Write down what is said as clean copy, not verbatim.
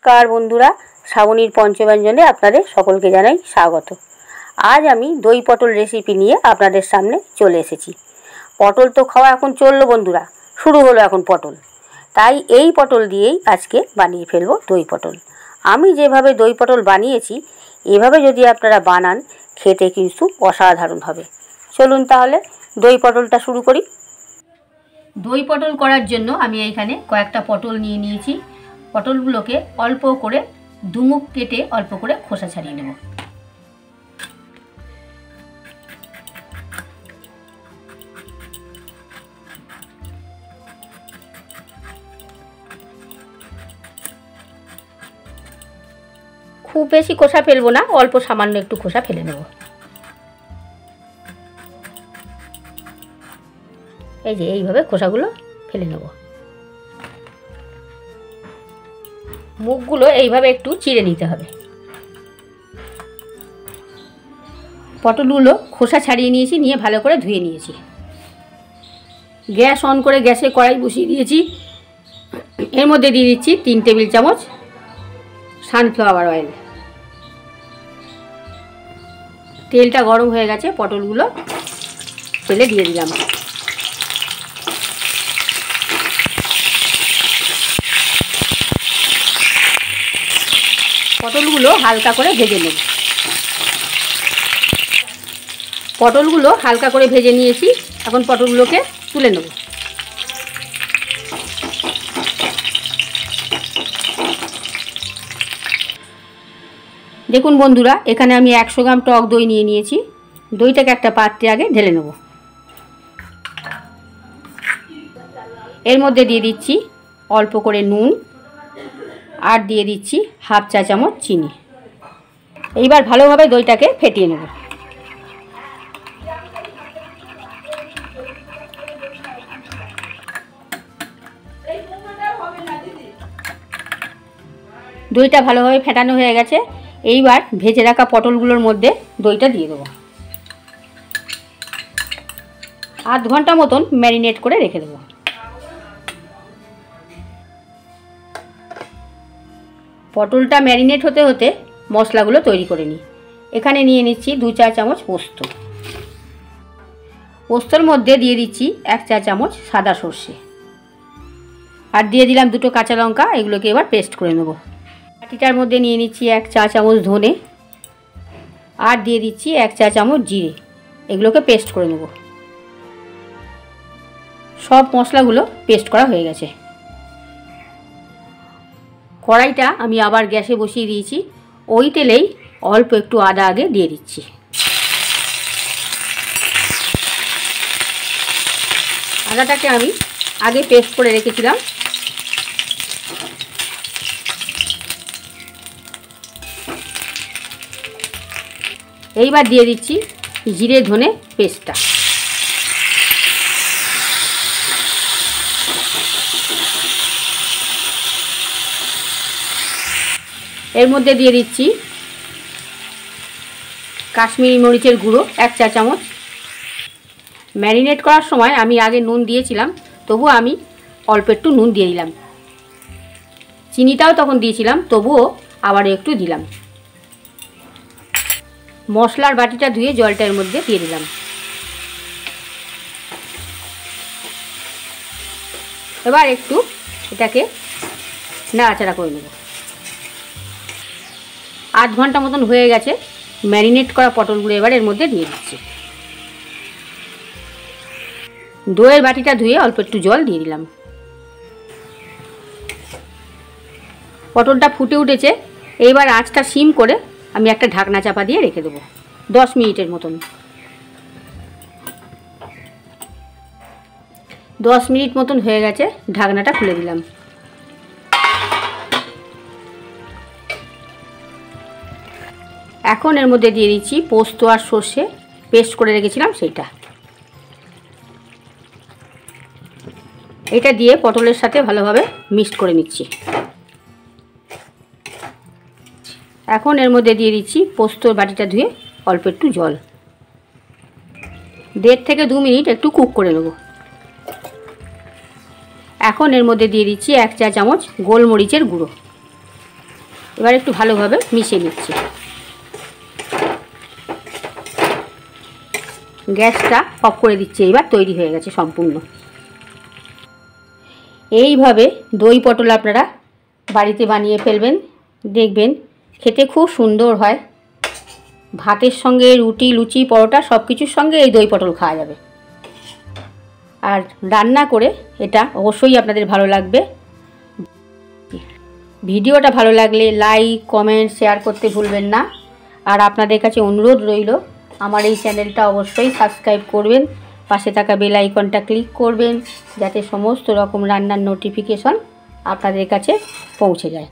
নমস্কার বন্ধুরা, শ্রাবণীর পঞ্চব্যঞ্জনে আপনাদের সকলকে জানাই স্বাগত। আজ আমি দই পটল রেসিপি নিয়ে আপনাদের সামনে চলে এসেছি। পটল তো খাওয়া এখন চললো বন্ধুরা, শুরু হলো এখন পটল। তাই এই পটল দিয়েই আজকে বানিয়ে ফেলবো দই পটল। আমি যেভাবে দই পটল বানিয়েছি এভাবে যদি আপনারা বানান খেতে কিন্তু অসাধারণ হবে। চলুন তাহলে দই পটলটা শুরু করি। দই পটল করার জন্য আমি এইখানে কয়েকটা পটল নিয়ে নিয়েছি। পটলগুলোকে অল্প করে দুমুখ কেটে অল্প করে খোসা ছাড়িয়ে নেব। খুব বেশি খোসা ফেলবো না, অল্প সামান্য একটু খোসা ফেলে নেব। এই যে এইভাবে খোসাগুলো ফেলে নেব। মুখগুলো এইভাবে একটু চিড়ে নিতে হবে। পটলগুলো খোসা ছাড়িয়ে নিয়েছি, নিয়ে ভালো করে ধুয়ে নিয়েছি। গ্যাস অন করে গ্যাসে কড়াই বসিয়ে দিয়েছি। এর মধ্যে দিয়ে দিচ্ছি 3 টেবিল চামচ সানফ্লাওয়ার অয়েল। তেলটা গরম হয়ে গেছে, পটলগুলো তেলে দিয়ে দিলাম। পটলগুলো হালকা করে ভেজে নেব। পটলগুলো হালকা করে ভেজে নিয়েছি, এখন পটলগুলোকে তুলে নেব। দেখুন বন্ধুরা, এখানে আমি 100 গ্রাম টক দই নিয়ে নিয়েছি। দইটাকে একটা পাত্রে আগে ঢেলে নেব। এর মধ্যে দিয়ে দিচ্ছি অল্প করে নুন, আর দিয়ে দিচ্ছি হাফ চা চামচ চিনি। এইবার ভালোভাবে দইটাকে ফেটিয়ে নেব। দইটা ভালোভাবে ফেটানো হয়ে গেছে। এইবার ভেজে রাখা পটলগুলোর মধ্যে দইটা দিয়ে দেবো। আধ ঘন্টা মতন ম্যারিনেট করে রেখে দেবো। পটলটা ম্যারিনেট হতে হতে মশলাগুলো তৈরি করে নিই। এখানে নিয়ে নিচ্ছি 2 চা চামচ পোস্ত। পোস্তর মধ্যে দিয়ে দিচ্ছি 1 চা চামচ সাদা সর্ষে, আর দিয়ে দিলাম 2টো কাঁচা লঙ্কা। এগুলোকে এবার পেস্ট করে নেব। বাটিটার মধ্যে নিয়ে নিচ্ছি 1 চা চামচ ধনে, আর দিয়ে দিচ্ছি 1 চা চামচ জিরে। এগুলোকে পেস্ট করে নেব। সব মশলাগুলো পেস্ট করা হয়ে গেছে। কড়াইটা আমি আবার গ্যাসে বসিয়ে দিয়েছি। ওই তেলেই অল্প একটু আদা আগে দিয়ে দিচ্ছি। আদাটাকে আমি আগে পেস্ট করে রেখেছিলাম। এইবার দিয়ে দিচ্ছি জিরে ধনে পেস্টটা। এর মধ্যে দিয়ে দিচ্ছি কাশ্মীরি মরিচের গুঁড়ো 1 চা চামচ। ম্যারিনেট করার সময় আমি আগে নুন দিয়েছিলাম, তবুও আমি অল্প একটু নুন দিয়ে দিলাম। চিনিটাও তখন দিয়েছিলাম, তবুও আবার একটু দিলাম। মশলার বাটিটা ধুয়ে জলটা এর মধ্যে দিয়ে দিলাম। এবার একটু এটাকে নাড়াচাড়া করে নেব। আধ ঘন্টা মতন হয়ে গেছে। ম্যারিনেট করা পটলগুলো এবার এর মধ্যে দিয়ে দিচ্ছি। দইয়ের বাটিটা ধুয়ে অল্প একটু জল দিয়ে দিলাম। পটলটা ফুটে উঠেছে। এইবার আঁচটা সিম করে আমি একটা ঢাকনা চাপা দিয়ে রেখে দেবো 10 মিনিটের মতন। 10 মিনিট মতন হয়ে গেছে, ঢাকনাটা খুলে দিলাম। এখন এর মধ্যে দিয়ে দিচ্ছি পোস্ত আর সর্ষে পেস্ট করে রেখেছিলাম সেইটা। এটা দিয়ে পটলের সাথে ভালোভাবে মিক্সড করে নিচ্ছি। এখন এর মধ্যে দিয়ে দিচ্ছি পোস্তর বাটিটা ধুয়ে অল্প একটু জল। 1.5 থেকে 2 মিনিট একটু কুক করে নেব। এখন এর মধ্যে দিয়ে দিচ্ছি 1 চা চামচ গোলমরিচের গুঁড়ো। এবার একটু ভালোভাবে মিশিয়ে নিচ্ছি। গ্যাসটা অফ করে দিচ্ছি। এবার তৈরি হয়ে গেছে সম্পূর্ণ। এইভাবে দই পটল আপনারা বাড়িতে বানিয়ে ফেলবেন, দেখবেন খেতে খুব সুন্দর হয়। ভাতের সঙ্গে, রুটি, লুচি, পরোটা সব কিছুর সঙ্গে এই দই পটল খাওয়া যাবে। আর রান্না করে এটা অবশ্যই আপনাদের ভালো লাগবে। ভিডিওটা ভালো লাগলে লাইক, কমেন্ট, শেয়ার করতে ভুলবেন না। আর আপনাদের কাছে অনুরোধ রইল, আমার এই চ্যানেলটা অবশ্যই সাবস্ক্রাইব করবেন, পাশে থাকা বেল আইকনটা ক্লিক করবেন, যাতে সমস্ত রকম রান্নার নোটিফিকেশন আপনাদের কাছে পৌঁছে যায়।